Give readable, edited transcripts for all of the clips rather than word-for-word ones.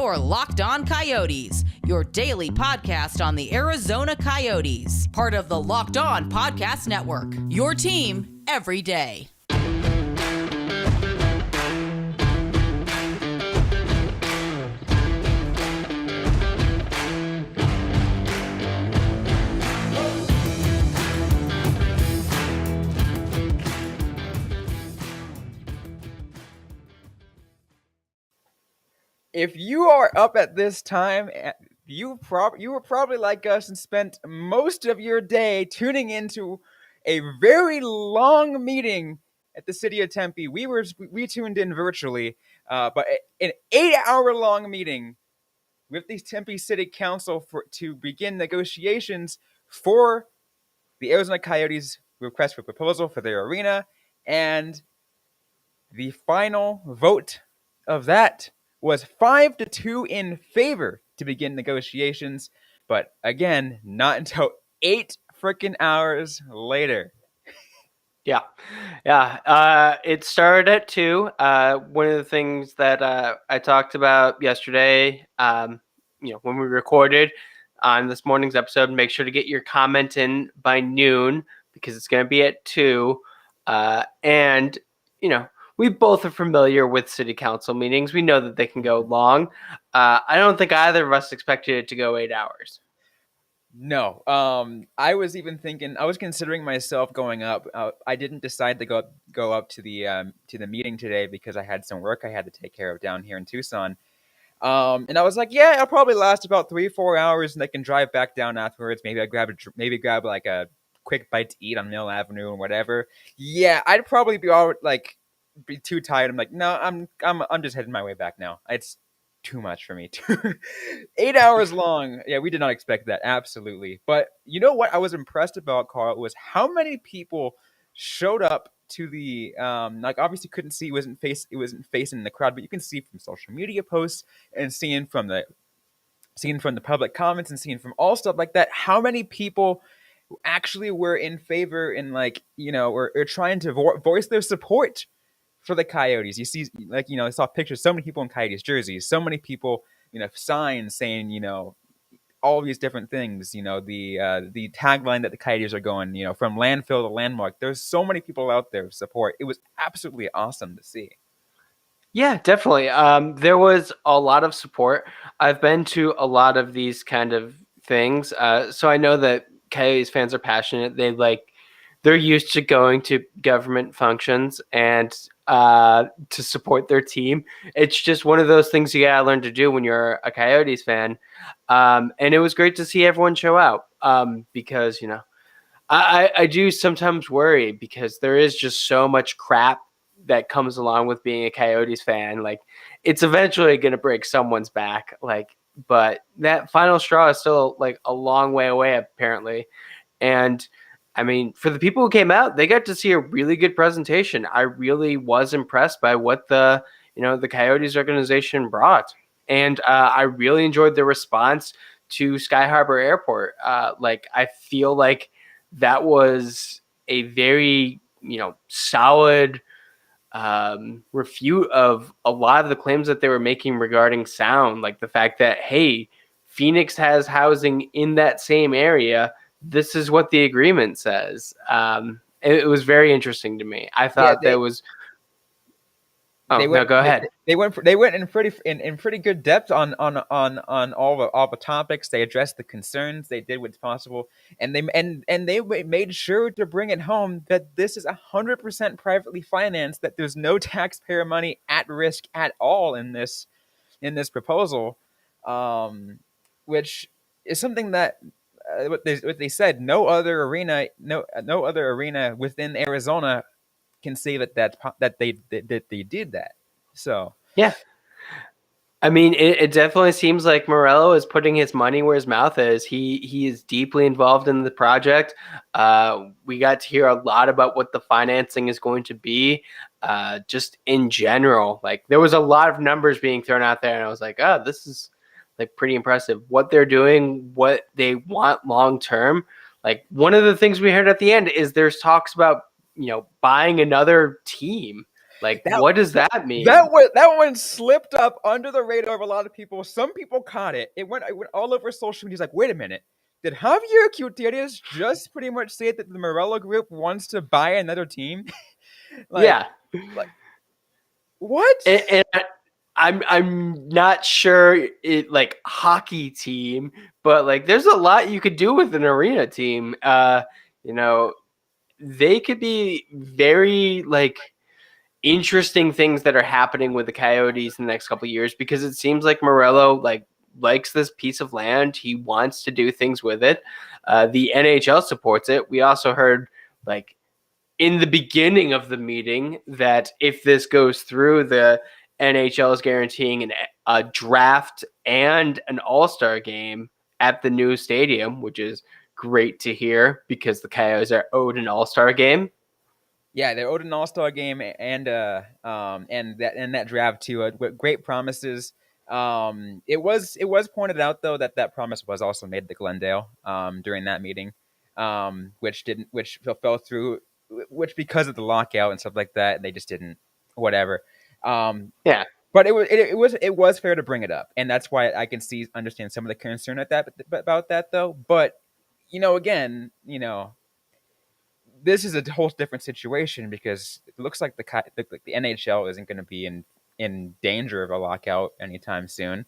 You're Locked On Coyotes, your daily podcast on the Arizona Coyotes, part of the Locked On Podcast Network, your team every day. If you are up at this time, you were probably like us and spent most of your day tuning into a very long meeting at the city of Tempe. We tuned in virtually, but an 8-hour long meeting with the Tempe City Council to begin negotiations for the Arizona Coyotes' request for proposal for their arena, and the final vote of that was 5-2 in favor to begin negotiations, but again, not until 8 freaking hours later. Yeah. It started at 2. One of the things that I talked about yesterday, when we recorded on this morning's episode, make sure to get your comment in by noon because it's going to be at 2. And we both are familiar with city council meetings. We know that they can go long. I don't think either of us expected it to go 8 hours. No. I was considering myself going up. I didn't decide to go up to the meeting today because I had some work I had to take care of down here in Tucson. And I was like, yeah, it'll probably last about 3-4 hours, and I can drive back down afterwards. Maybe I grab like a quick bite to eat on Mill Avenue or whatever. Yeah, I'd probably be too tired. I'm like, no, I'm just heading my way back now. It's too much for me. 8 hours long. Yeah, we did not expect that. Absolutely. But you know what I was impressed about, Carl, was how many people showed up to the obviously couldn't see, it wasn't facing the crowd, but you can see from social media posts and seeing from the public comments and seeing from all stuff like that how many people actually were in favor and or trying to voice their support for the Coyotes. You see, I saw pictures, so many people in Coyotes jerseys, so many people, signs saying, all these different things, the tagline that the Coyotes are going, from landfill to landmark. There's so many people out there to support. It was absolutely awesome to see. Yeah, definitely. There was a lot of support. I've been to a lot of these kind of things. So I know that Coyotes fans are passionate. They're used to going to government functions and to support their team. It's just one of those things you gotta learn to do when you're a Coyotes fan. And it was great to see everyone show out because, I do sometimes worry because there is just so much crap that comes along with being a Coyotes fan. Like, it's eventually going to break someone's back. But that final straw is still a long way away, apparently. And I mean, for the people who came out, they got to see a really good presentation. I really was impressed by what the Coyotes organization brought. And I really enjoyed the response to Sky Harbor Airport. I feel like that was a very, solid refute of a lot of the claims that they were making regarding sound. Like the fact that, hey, Phoenix has housing in that same area. This is what the agreement says. It was very interesting to me. I thought go ahead. They went in pretty good depth on all the topics. They addressed the concerns. They did what's possible, and they made sure to bring it home that this is 100% privately financed. That there's no taxpayer money at risk at all in this proposal, which is something that. What they said, no other arena within Arizona can say that they did that. So yeah, I mean, it definitely seems like Morello is putting his money where his mouth is. He is deeply involved in the project. We got to hear a lot about what the financing is going to be, just in general. There was a lot of numbers being thrown out there, and I was like, oh, this is pretty impressive what they're doing, what they want long term. One of the things we heard at the end is there's talks about buying another team. Like, That what does that mean? that one slipped up under the radar of a lot of people. Some people caught it. It went all over social media. It's like, wait a minute. Did Javier Gutierrez just pretty much say that the Morello Group wants to buy another team? like, Yeah. like what? And I'm not sure it like hockey team, but like there's a lot you could do with an arena team. You know, they could be very like interesting things that are happening with the Coyotes in the next couple of years because it seems like Morello like likes this piece of land. He wants to do things with it. The NHL supports it. We also heard like in the beginning of the meeting that if this goes through, the NHL is guaranteeing a draft and an All-Star game at the new stadium, which is great to hear because the Coyotes are owed an All-Star game. Yeah, they owed an All-Star game and that draft too. Great promises. It was pointed out though that promise was also made to Glendale during that meeting, which fell through, which because of the lockout and stuff like that, they just didn't. Whatever. Um, Yeah. but it was fair to bring it up, and that's why I can understand some of the concern about that though. But again, this is a whole different situation because it looks like the NHL isn't going to be in danger of a lockout anytime soon.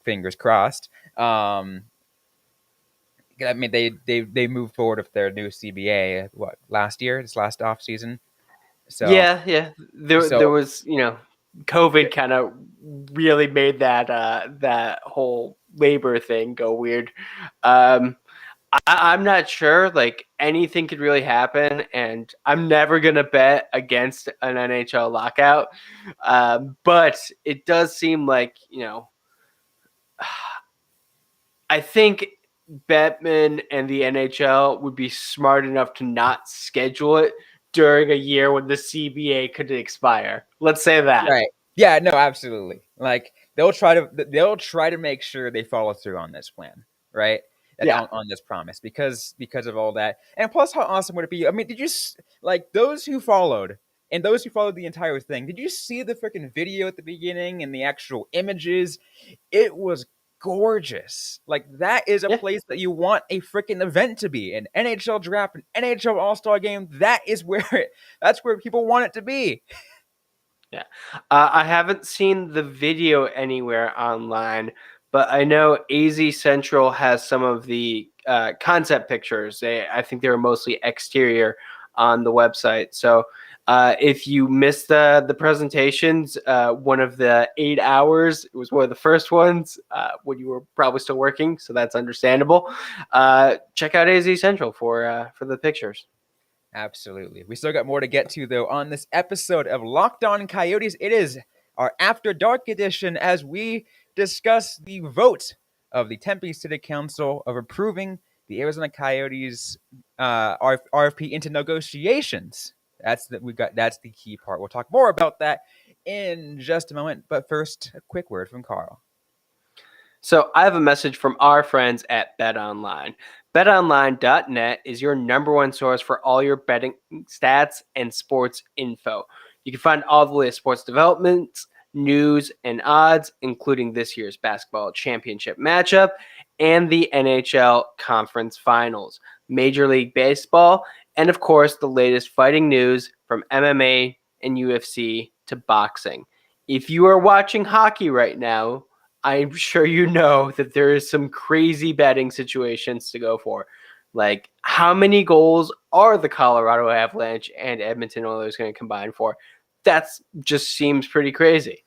Fingers crossed. I mean, they moved forward with their new CBA last year, this last off season. So Yeah. There so was, COVID kind of really made that whole labor thing go weird. I'm not sure. Like anything could really happen, and I'm never gonna bet against an NHL lockout. But it does seem like I think Bettman and the NHL would be smart enough to not schedule it during a year when the CBA could expire. Let's say that. right, yeah, no, absolutely. Like they'll try to make sure they follow through on this plan, right? That Yeah. on this promise because of all that, and plus, how awesome would it be? I mean, did you like those who followed? And those who followed the entire thing, did you see the freaking video at the beginning and the actual images? It was gorgeous. Like that is a Yeah. place that you want a freaking event to be. An NHL draft, an NHL All-Star game. That's where people want it to be. Yeah. I haven't seen the video anywhere online, but I know AZ Central has some of the concept pictures. I think they were mostly exterior on the website. So if you missed the presentations, one of the 8 hours, it was one of the first ones when you were probably still working. So that's understandable. Check out AZ Central for the pictures. Absolutely. We still got more to get to, though, on this episode of Locked On Coyotes. It is our After Dark edition as we discuss the vote of the Tempe City Council of approving the Arizona Coyotes RFP into negotiations. That's the key part. We'll talk more about that in just a moment. But first, a quick word from Carl. So I have a message from our friends at BetOnline. BetOnline.net is your number one source for all your betting stats and sports info. You can find all the latest sports developments, news, and odds, including this year's basketball championship matchup and the NHL conference finals, Major League Baseball, and of course, the latest fighting news from MMA and UFC to boxing. If you are watching hockey right now, I'm sure you know that there is some crazy betting situations to go for. Like, how many goals are the Colorado Avalanche and Edmonton Oilers going to combine for? That just seems pretty crazy.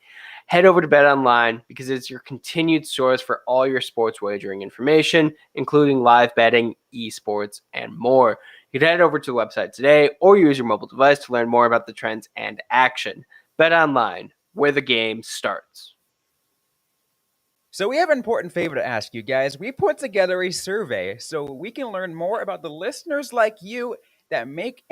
Head over to BetOnline because it's your continued source for all your sports wagering information, including live betting, esports, and more. You can head over to the website today or use your mobile device to learn more about the trends and action. BetOnline, where the game starts. So we have an important favor to ask you guys. We put together a survey so we can learn more about the listeners like you that make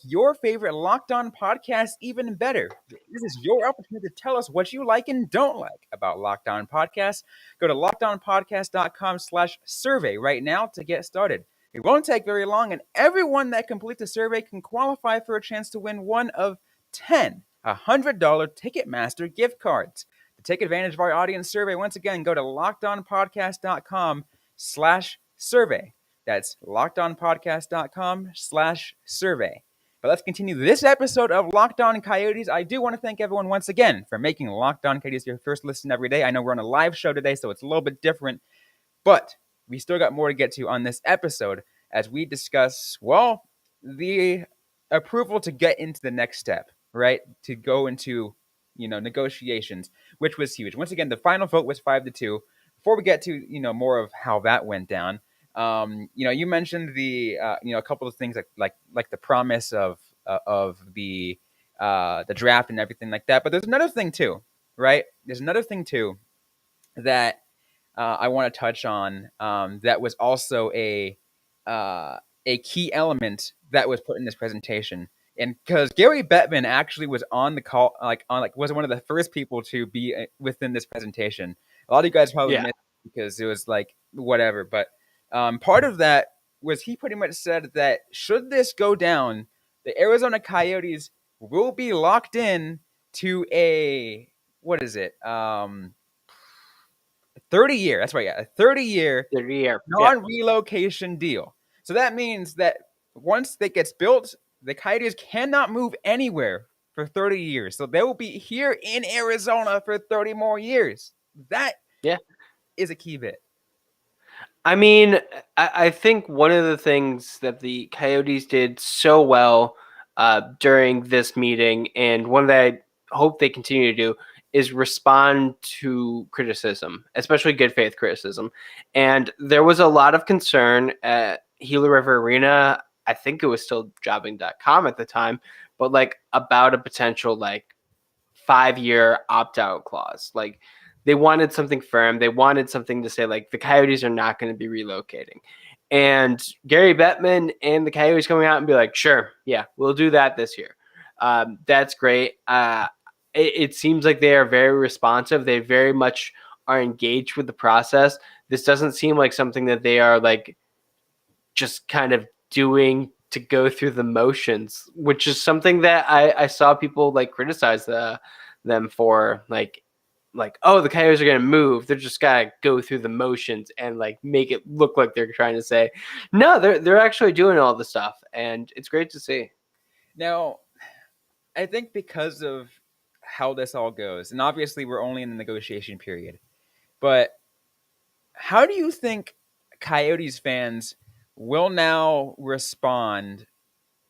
your favorite Locked On podcast even better. This is your opportunity to tell us what you like and don't like about Locked On Podcasts. Go to lockedonpodcast.com/survey right now to get started. It won't take very long, and everyone that completes the survey can qualify for a chance to win one of 10 $100 Ticketmaster gift cards. To take advantage of our audience survey, once again, go to lockedonpodcast.com/survey. That's lockedonpodcast.com/survey. But let's continue this episode of Locked On Coyotes. I do want to thank everyone once again for making Locked On Coyotes your first listen every day. I know we're on a live show today, so it's a little bit different, but we still got more to get to on this episode as we discuss, well, the approval to get into the next step, right? To go into, negotiations, which was huge. Once again, the final vote was 5-2. Before we get to, more of how that went down, you mentioned the, a couple of things like the promise of the draft and everything like that. But there's another thing too, right? There's another thing too that I want to touch on that was also a key element that was put in this presentation. And because Gary Bettman actually was on the call, was one of the first people to be within this presentation. A lot of you guys probably missed it because it was like whatever. But part of that was he pretty much said that should this go down, the Arizona Coyotes will be locked in to a 30-year. That's right, yeah, a 30-year non-relocation deal. So that means that once it gets built, the Coyotes cannot move anywhere for 30 years. So they will be here in Arizona for 30 more years. That is a key bit. I mean, I think one of the things that the Coyotes did so well during this meeting, and one that I hope they continue to do, is respond to criticism, especially good faith criticism. And there was a lot of concern at Gila River Arena. I think it was still jobbing.com at the time, but like about a potential 5-year opt-out clause. Like they wanted something firm. They wanted something to say like the Coyotes are not going to be relocating. And Gary Bettman and the Coyotes coming out and be like, sure, yeah, we'll do that this year. That's great. It seems like they are very responsive. They very much are engaged with the process. This doesn't seem like something that they are like just kind of doing to go through the motions, which is something that I saw people like criticize them for, like, oh, the Coyotes are going to move. They're just got to go through the motions and like make it look like they're trying to say, no, they're actually doing all the stuff. And it's great to see. Now, I think because of how this all goes, and obviously we're only in the negotiation period, but how do you think Coyotes fans will now respond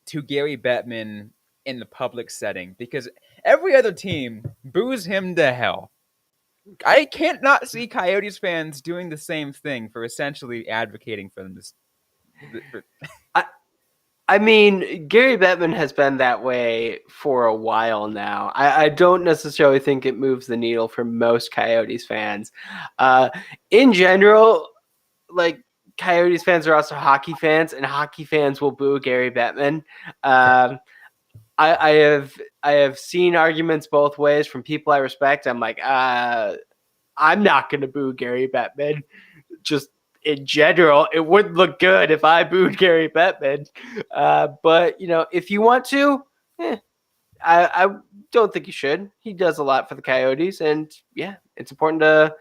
to Gary Bettman in the public setting? Because every other team boos him to hell. I can't not see Coyotes fans doing the same thing for essentially advocating for them. I mean, Gary Bettman has been that way for a while now. I don't necessarily think it moves the needle for most Coyotes fans. In general, like Coyotes fans are also hockey fans, and hockey fans will boo Gary Bettman. I have seen arguments both ways from people I respect. I'm like, I'm not going to boo Gary Bettman. Just in general, it wouldn't look good if I booed Gary Bettman. But, if you want to, I don't think you should. He does a lot for the Coyotes. And, yeah, it's important to,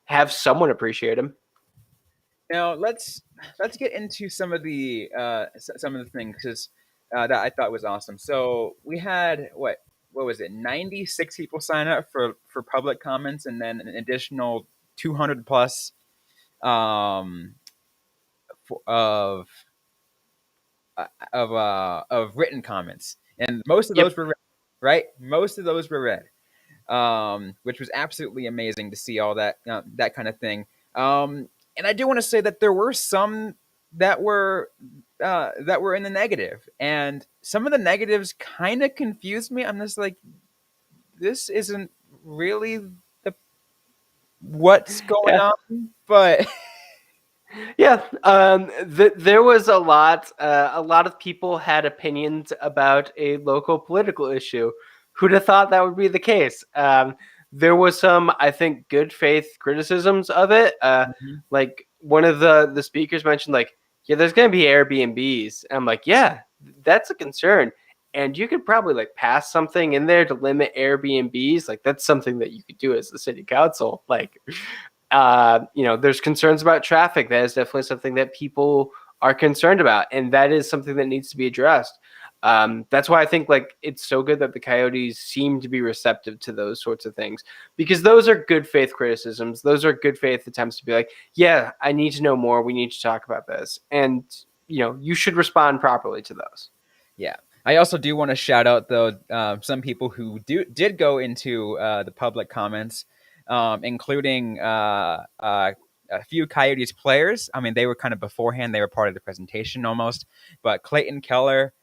have someone appreciate him. Now, let's get into some of the things because that I thought was awesome. So we had, what was it, 96 people sign up for public comments, and then an additional 200 plus of written comments, and most of those were read, right. Most of those were read, which was absolutely amazing to see all that that kind of thing. And I do want to say that there were some that were in the negative, and some of the negatives kind of confused me. I'm just like, this isn't really what's going on, but yeah, there was a lot of people had opinions about a local political issue. Who'd have thought that would be the case? There was some, I think, good faith criticisms of it. Like one of the speakers mentioned, like, yeah, there's going to be Airbnbs. And I'm like, yeah, that's a concern. and you could probably like pass something in there to limit Airbnbs. Like that's something that you could do as the city council. Like, there's concerns about traffic. That is definitely something that people are concerned about, and that is something that needs to be addressed. That's why I think like it's so good that the Coyotes seem to be receptive to those sorts of things, because those are good faith criticisms. Those are good faith attempts to be like, yeah, I need to know more. We need to talk about this, and you should respond properly to those. Yeah. I also do want to shout out though some people who did go into the public comments, including a few Coyotes players. I mean, they were kind of beforehand; they were part of the presentation almost. But Clayton Keller,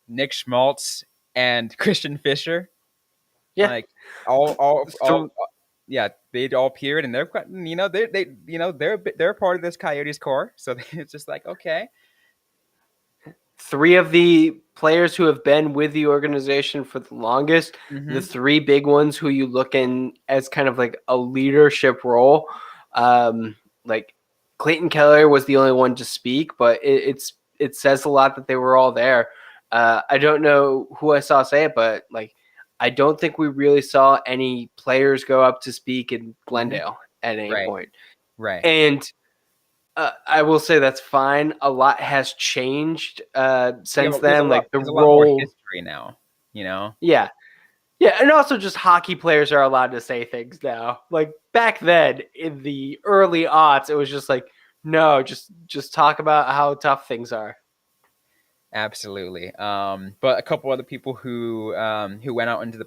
Nick Schmaltz, and Christian Fisher, Yeah. like all So yeah, they all appeared, and they're they're part of this Coyotes core. So it's just like okay. three of the players who have been with the organization for the longest, the three big ones who you look in as kind of like a leadership role, like Clayton Keller was the only one to speak, but it says a lot that they were all there. I don't know who I saw say it, but like I don't think we really saw any players go up to speak in Glendale at any Right. point. Right. And I will say that's fine. A lot has changed since then. Like the There's a lot more role, history now, you know? yeah, yeah, and also just hockey players are allowed to say things now. Like back then in the early aughts, it was just like, no, just talk about how tough things are. Absolutely. But a couple other people who went out into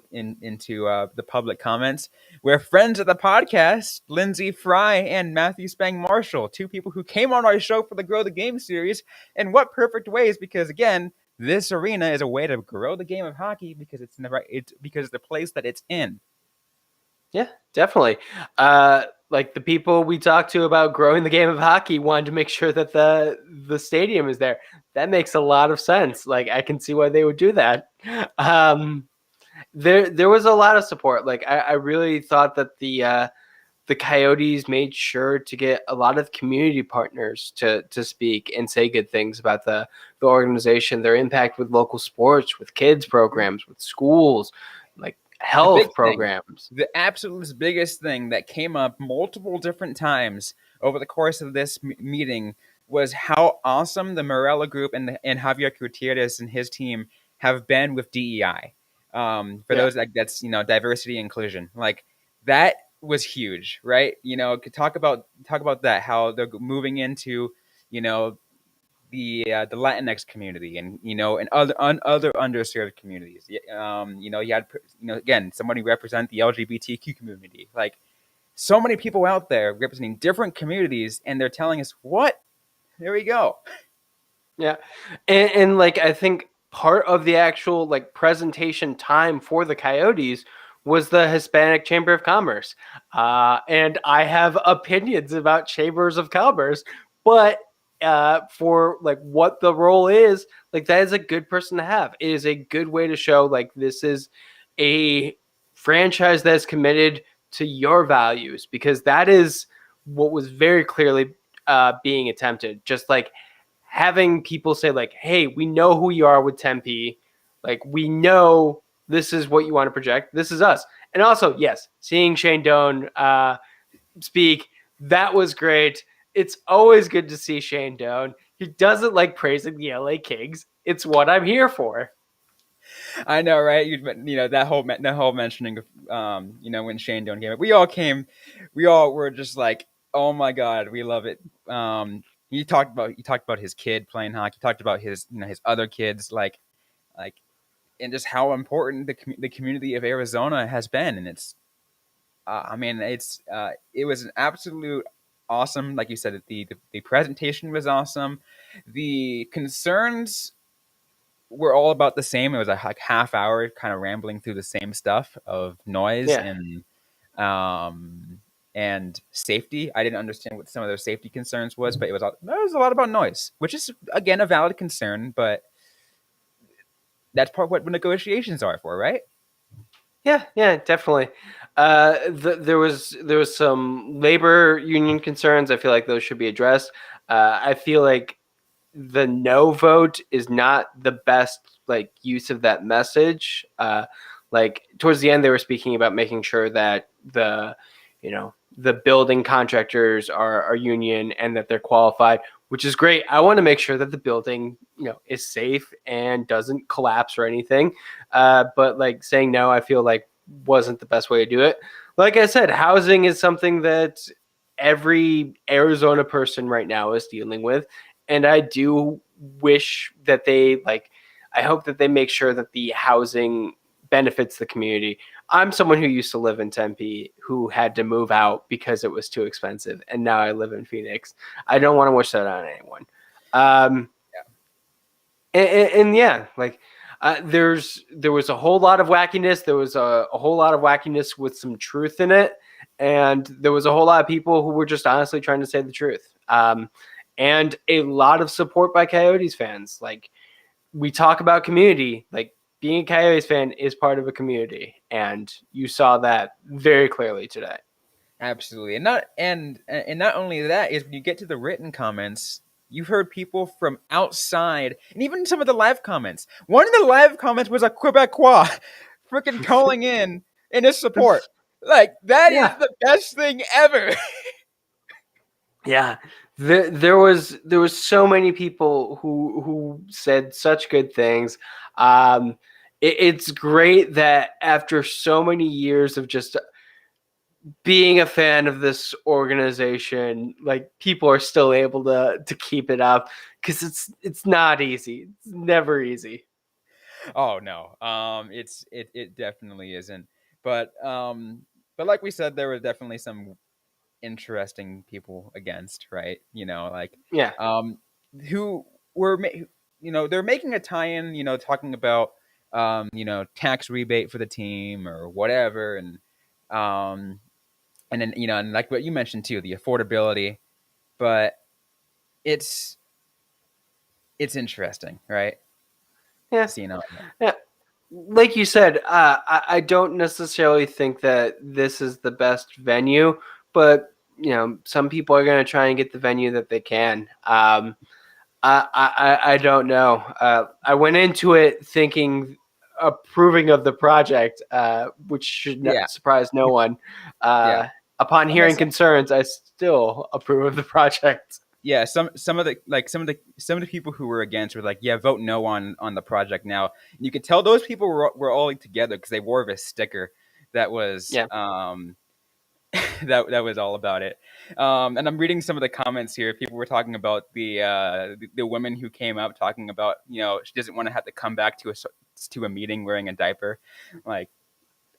the public comments were friends of the podcast, Lindsay Fry and Matthew Spang Marshall, two people who came on our show for the Grow the Game series. And what perfect ways, because again, this arena is a way to grow the game of hockey because it's because the place that it's in. Yeah, definitely. Like the people we talked to about growing the game of hockey wanted to make sure that the stadium is there. That makes a lot of sense. Like I can see why they would do that. There was a lot of support. Like I really thought that the Coyotes made sure to get a lot of community partners to speak and say good things about the organization, their impact with local sports, with kids programs, with schools, like health programs. The absolute biggest thing that came up multiple different times over the course of this meeting was how awesome the Morella Group and Javier Gutierrez and his team have been with DEI. Those that's diversity inclusion, like that was huge, right? Talk about that, how they're moving into the Latinx community and and other underserved communities. You had again somebody represent the LGBTQ community. Like so many people out there representing different communities, and they're telling us what. There we go. Yeah, and like I think part of the actual like presentation time for the Coyotes was the Hispanic Chamber of Commerce, and I have opinions about chambers of commerce, but for like what the role is, like that is a good person to have. It is a good way to show like this is a franchise that is committed to your values, because that is what was very clearly being attempted. Just like having people say like, hey, we know who you are with Tempe. Like we know this is what you want to project. This is us. And also, yes, seeing Shane Doan speak, that was great. It's always good to see Shane Doan. He doesn't like praising the LA Kings. It's what I'm here for. I know, right? That whole mentioning of when Shane Doan came up, we all were just like, oh my god, we love it. He talked about his kid playing hockey. He talked about his his other kids, like, and just how important the community of Arizona has been. And it's, it was an absolute awesome. Like you said, the presentation was awesome. The concerns were all about the same. It was a half hour kind of rambling through the same stuff of noise and safety. I didn't understand what some of their safety concerns was, but it was a lot about noise, which is again a valid concern, but that's part of what negotiations are for, right? Yeah, definitely. There was some labor union concerns. I feel like those should be addressed. I feel like the no vote is not the best like use of that message. Like towards the end, they were speaking about making sure that the building contractors are union and that they're qualified, which is great. I want to make sure that the building is safe and doesn't collapse or anything. But like saying no, I feel like wasn't the best way to do it. Like I said, housing is something that every Arizona person right now is dealing with. And I do wish that I hope that they make sure that the housing benefits the community. I'm someone who used to live in Tempe who had to move out because it was too expensive. And now I live in Phoenix. I don't want to wish that on anyone. And yeah, like there was a whole lot of wackiness. There was a whole lot of wackiness with some truth in it. And there was a whole lot of people who were just honestly trying to say the truth. And a lot of support by Coyotes fans. Like we talk about community, like being a Coyotes fan is part of a community. And you saw that very clearly today. Absolutely. And not only that is when you get to the written comments, you've heard people from outside and even some of the live comments. One of the live comments was a Quebecois freaking calling in his support. Like that is Yeah. the best thing ever. Yeah, there was so many people who said such good things. It's great that after so many years of just being a fan of this organization, like people are still able to keep it up because it's not easy. It's never easy. Oh no. It definitely isn't. But like we said, there were definitely some interesting people against, right? Like Yeah, um who were they're making a tie-in, talking about tax rebate for the team or whatever, um and then and like what you mentioned too, the affordability. But it's interesting, right? yeah, Seeing all that. yeah. Like you said, I don't necessarily think that this is the best venue, but some people are going to try and get the venue that they can. I don't know. I went into it thinking approving of the project, which should Yeah. surprise no one. Yeah. Upon I mean, hearing concerns, I still approve of the project. yeah, some of the people who were against were like, yeah, vote no on the project now. And you could tell those people were all together because they wore this sticker that was Yeah. that was all about it. And I'm reading some of the comments here. People were talking about the women who came up talking about she doesn't want to have to come back to a meeting wearing a diaper. Like,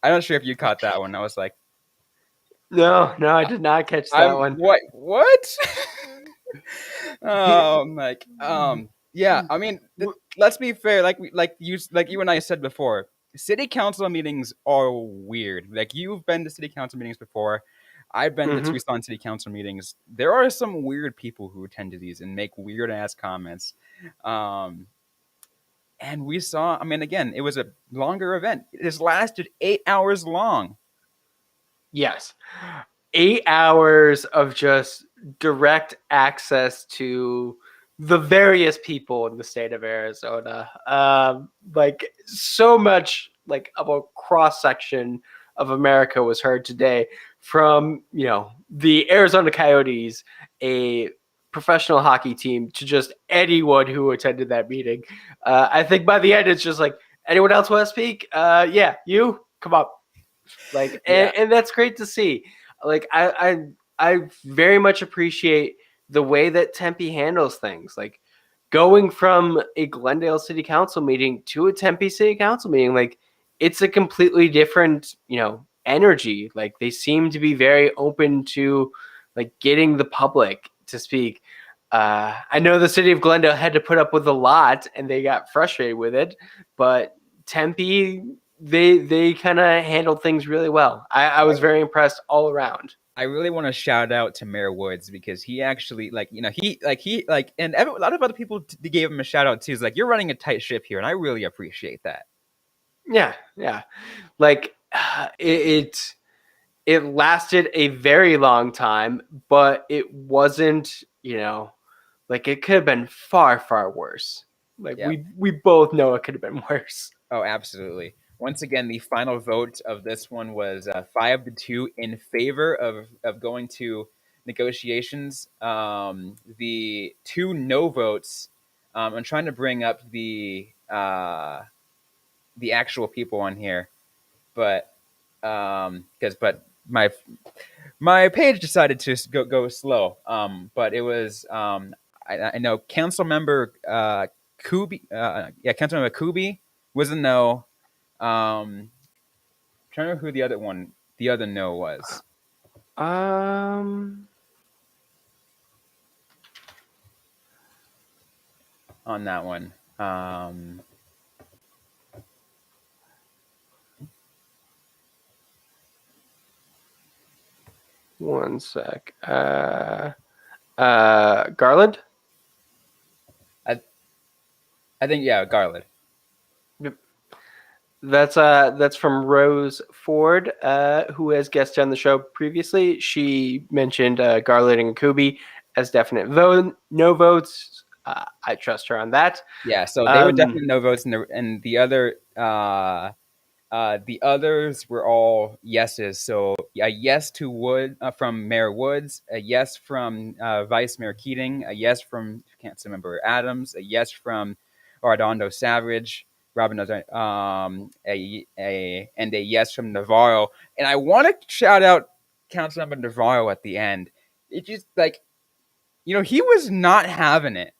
I'm not sure if you caught that one. I was like, No, I did not catch that I'm one. what? Yeah, I mean, let's be fair. Like you and I said before, city council meetings are weird. Like, you've been to city council meetings before. I've been to Mhm. Tucson city council meetings. There are some weird people who attend to these and make weird ass comments. Um, and we saw. I mean, again, it was a longer event. This lasted 8 hours long. Yes. 8 hours of just direct access to the various people in the state of Arizona. Like so much like of a cross section of America was heard today from, the Arizona Coyotes, a professional hockey team, to just anyone who attended that meeting. I think by the end, it's just like, anyone else want to speak? Yeah, you come up. Like, Yeah, and that's great to see. Like, I very much appreciate the way that Tempe handles things. Like, going from a Glendale City Council meeting to a Tempe City Council meeting, like, it's a completely different, energy. Like, they seem to be very open to like getting the public to speak. I know the city of Glendale had to put up with a lot and they got frustrated with it, but Tempe, they kind of handled things really well. I was very impressed all around. I really want to shout out to Mayor Woods because he actually, a lot of other people gave him a shout out too. He's like, you're running a tight ship here, and I really appreciate that. Yeah, yeah. Like it lasted a very long time, but it wasn't, like it could have been far, far worse. Like Yeah. we both know it could have been worse. Oh, absolutely. Once again, the final vote of this one was 5-2 in favor of going to negotiations. The two no votes. I'm trying to bring up the actual people on here, but but my page decided to go slow. But it was I know council member Kubi, council member Kubi was a no. Trying to remember who the other no was Um, on that one. one sec. Garland. I I think Garland. Yep. That's from Rose Ford, who has guested on the show previously. She mentioned Garland and Kubi as definite no votes. I trust her on that. Yeah, so they were definitely no votes, and the others were all yeses. So a yes to Wood from Mayor Woods, a yes from Vice Mayor Keating, a yes from can't remember Adams, a yes from Ardondo Savage, Robyn, and a yes from Navarro. And I want to shout out Councilmember Navarro at the end. It just he was not having it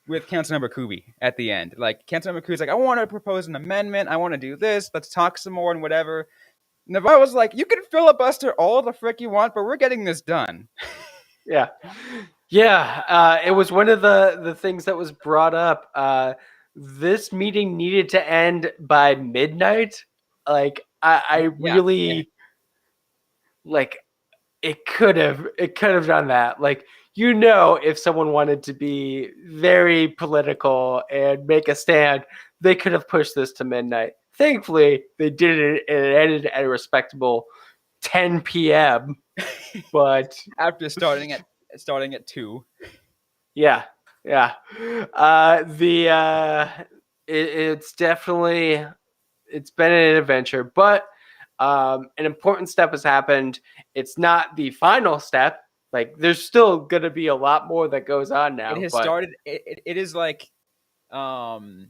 with Councilmember Kubi at the end. Like Councilmember Kubi's like, I want to propose an amendment. I want to do this. Let's talk some more and whatever. Navarro was like, you can filibuster all the frick you want, but we're getting this done. Yeah. It was one of the things that was brought up. This meeting needed to end by midnight. Like I really like it could have done that. Like if someone wanted to be very political and make a stand, they could have pushed this to midnight. Thankfully, they did it and it ended at a respectable 10 p.m. But after starting at 2. Yeah. It's definitely been an adventure, but an important step has happened. It's not the final step. Like there's still gonna be a lot more that goes on now. It has started. It is like, it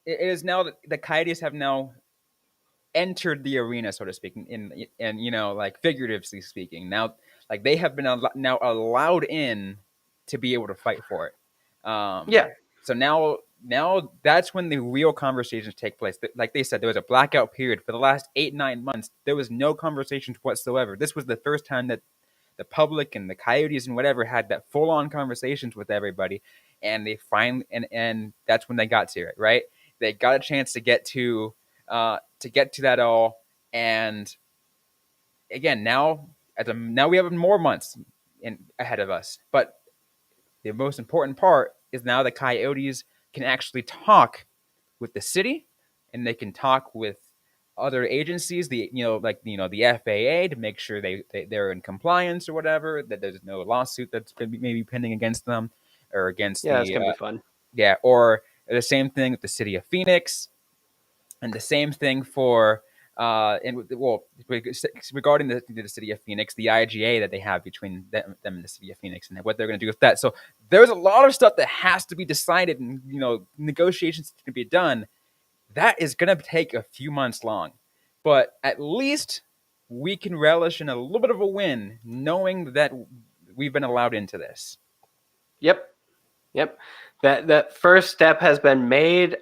is now that the Coyotes have now entered the arena, so to speak, and like figuratively speaking. Now, like they have been now allowed in to be able to fight for it. So now that's when the real conversations take place. Like they said, there was a blackout period for the last 8-9 months. There was no conversations whatsoever. This was the first time that the public and the Coyotes and whatever had that full on conversations with everybody, and they finally and that's when they got to it. Right, they got a chance to get to that all, and again now we have more months ahead of us, but the most important part is now the Coyotes can actually talk with the city, and they can talk with other agencies, the FAA, to make sure they're in compliance or whatever, that there's no lawsuit that's maybe pending against them or against it's gonna be fun. Or the same thing with the city of Phoenix, and the same thing for regarding the city of Phoenix, the IGA that they have between them and the city of Phoenix, and what they're going to do with that. So there's a lot of stuff that has to be decided, and negotiations to be done. That is going to take a few months long, but at least we can relish in a little bit of a win, knowing that we've been allowed into this. Yep. That first step has been made.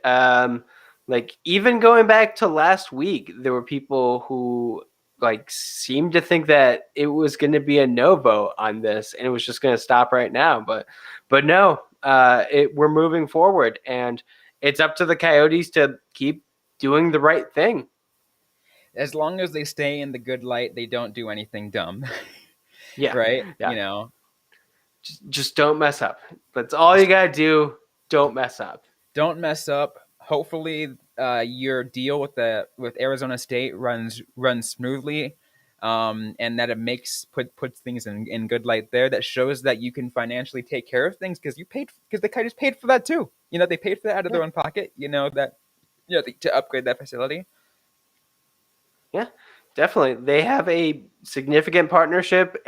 Like even going back to last week, there were people who like seemed to think that it was going to be a no vote on this, and it was just going to stop right now. But no, we're moving forward, and it's up to the Coyotes to keep doing the right thing. As long as they stay in the good light, they don't do anything dumb. Yeah. Right. Yeah. Just don't mess up. That's all you gotta do. Don't mess up. Don't mess up. Hopefully, your deal with Arizona State runs smoothly. and that it puts things in good light there. That shows that you can financially take care of things because the Coyotes paid for that too. They paid for that out of Yeah. their own pocket. To upgrade that facility. Yeah, definitely. They have a significant partnership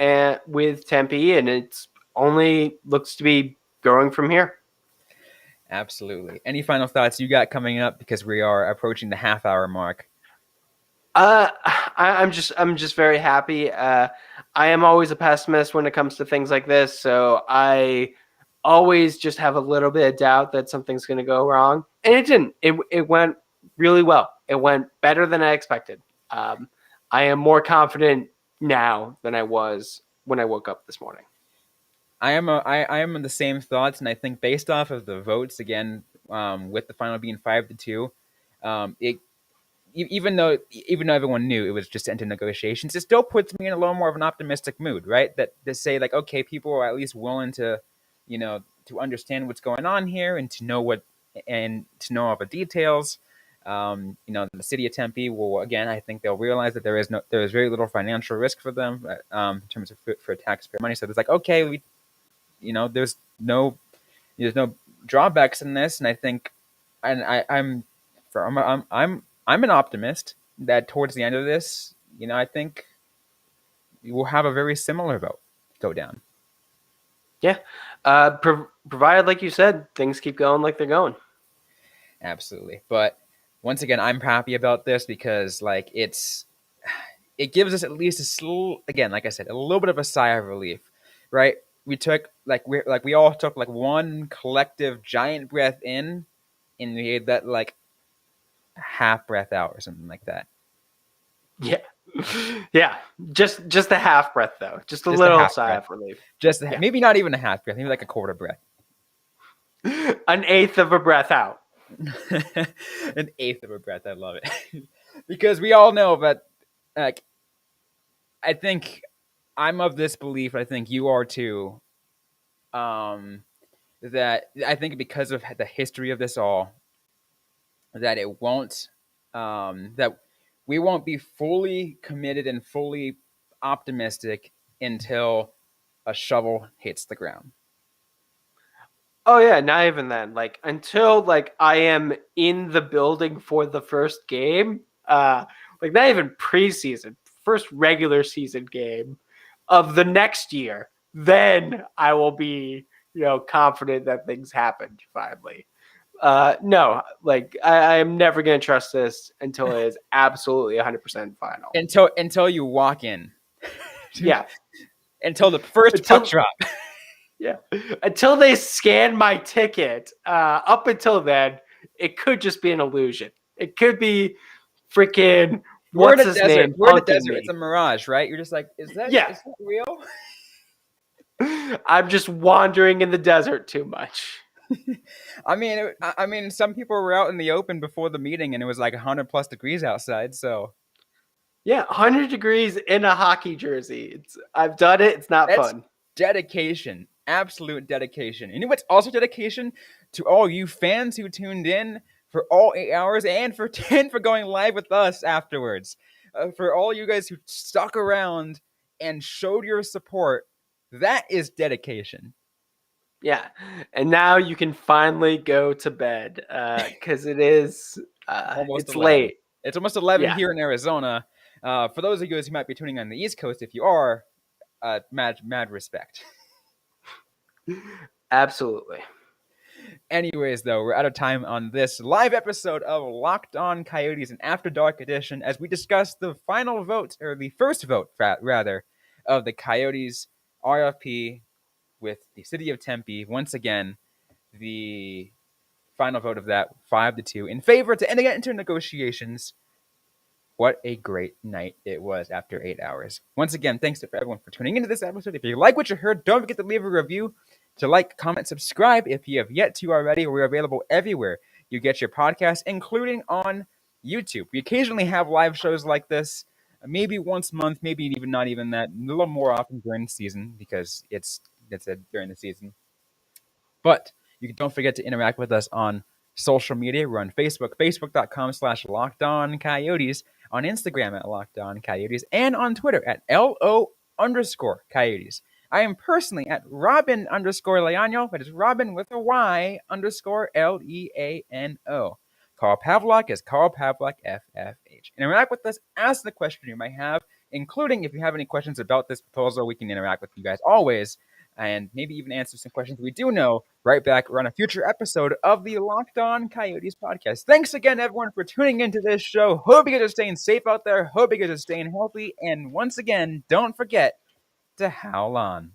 with Tempe, and it's only looks to be growing from here. Absolutely. Any final thoughts you got coming up, because we are approaching the half-hour mark? I'm just very happy. I am always a pessimist when it comes to things like this, so I always just have a little bit of doubt that something's going to go wrong, and it didn't. It went really well. It went better than I expected. I am more confident now than I was when I woke up this morning. I am in the same thoughts, and I think based off of the votes again, with the final being 5-2, it even though everyone knew it was just to enter negotiations, it still puts me in a little more of an optimistic mood, right? That to say like, okay, people are at least willing to, to understand what's going on here and to know all the details. The city of Tempe will, again, I think they'll realize that there is very little financial risk for them, in terms of for taxpayer money. So it's like, okay, there's no drawbacks in this, and I think, and I'm an optimist that towards the end of this, I think we'll have a very similar vote go down. Yeah, provided, like you said, things keep going like they're going. Absolutely, but once again, I'm happy about this because it gives us at least again, like I said, a little bit of a sigh of relief, right? We all took like one collective giant breath in, and we had that like half breath out or something like that. Yeah, yeah, just a half breath though, just a Just a little half sigh breath. of relief. Maybe not even a half breath, maybe like a quarter breath. An eighth of a breath out. An eighth of a breath. I love it. Because we all know that, like, I think I'm of this belief, I think you are too, that I think because of the history of this all, that it won't, that we won't be fully committed and fully optimistic until a shovel hits the ground. Oh yeah, not even then. Like until like I am in the building for the first game, like not even preseason, first regular season game of the next year, then I will be, confident that things happened finally. No, like I am never gonna trust this until it is absolutely 100% final. Until you walk in. Yeah. Until the first puck drop. Yeah. Until they scan my ticket, up until then, it could just be an illusion. It could be freaking what's his name? We're in a desert. Me. It's a mirage, right? You're just like, is that real? I'm just wandering in the desert too much. I mean, some people were out in the open before the meeting, and it was like 100+ degrees outside. So yeah, 100 degrees in a hockey jersey. I've done it. It's not fun. Dedication, absolute dedication. And you know what's also dedication? To all you fans who tuned in for all 8 hours and for 10 for going live with us afterwards. For all you guys who stuck around and showed your support, that is dedication. Yeah, and now you can finally go to bed because it is almost it's 11. late. It's almost 11 here in Arizona. For those of you guys who might be tuning on the East Coast, if you are, mad respect. Absolutely. Anyways, though, we're out of time on this live episode of Locked On Coyotes, an After Dark edition, as we discuss the final vote, or the first vote, rather, of the Coyotes RFP with the city of Tempe. Once again, the final vote of that 5-2 in favor to enter negotiations. What a great night it was after 8 hours. Once again, thanks to everyone for tuning into this episode. If you like what you heard, don't forget to leave a review, to like, comment, subscribe if you have yet to already. We're available everywhere you get your podcast, including on YouTube. We occasionally have live shows like this, maybe once a month, maybe even not even that, a little more often during the season because it's during the season. But you don't forget to interact with us on social media. We're on Facebook, facebook.com/LockedOnCoyotes. on Instagram at Locked On Coyotes, and on Twitter at LO_Coyotes. I am personally at Robyn_Leano, but it's Robyn with a Y _LEANO. Carl Pavlak is Carl Pavlak FFH. Interact with us, ask the question you might have, including if you have any questions about this proposal, we can interact with you guys always, and maybe even answer some questions we do know right back around a future episode of the Locked On Coyotes podcast. Thanks again, everyone, for tuning into this show. Hope you guys are staying safe out there. Hope you guys are staying healthy. And once again, don't forget to howl on.